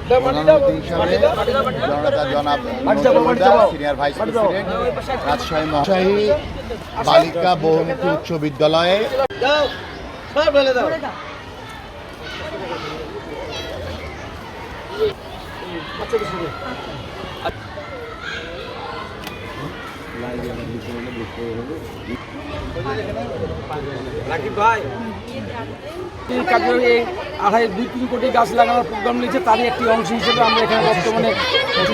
প্রধানমন্ত্রী হিসাবে জননেতা জনাব সিনিয়র ভাইস প্রেসিডেন্ট রাজশাহী মহাশাহী বালিকা বহুমুখী উচ্চ বিদ্যালয়ে দুই কোটি গাছ লাগানোর প্রোগ্রাম নিয়েছে, তারই একটি অংশ হিসেবে আমরা এখানে বর্তমানে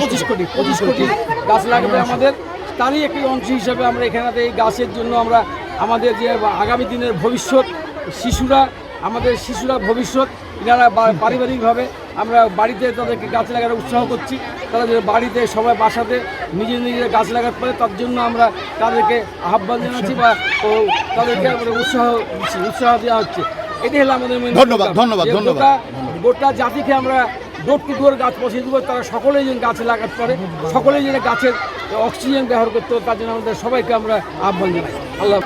25 কোটি গাছ লাগাবে আমাদের, তারই একটি অংশ হিসেবে আমরা এখানে এই গাছের জন্য আমরা আমাদের যে আগামী দিনের ভবিষ্যৎ আমাদের শিশুরা ভবিষ্যৎ, এনারা পারিবারিকভাবে আমরা বাড়িতে তাদেরকে গাছ লাগানোর উৎসাহ করছি। তারা যে বাড়িতে সবাই বাসাতে নিজের গাছ লাগাতে পারে, তার জন্য আমরা তাদেরকে আহ্বান জানাচ্ছি বা তাদেরকে আমরা উৎসাহ দেওয়া হচ্ছে। এটাই হলো আমাদের গোটা জাতিকে আমরা ডোর টু ডোর গাছ পৌঁছে দেবো, তারা সকলেই যেন গাছ লাগাতে পারে, সকলেই যেন গাছের অক্সিজেন ব্যবহার করতে হবে, তার জন্য আমাদের সবাইকে আমরা আহ্বান জানাই। আল্লাহ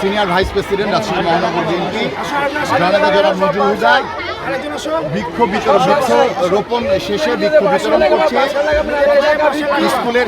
সিনিয়র ভাইস প্রেসিডেন্ট রাজশাহী মহানগর বিএনপি জননেতা জনাব নজরুল হুদা বৃক্ষ রোপণ শেষে বৃক্ষ বিতরণ করছে স্কুলের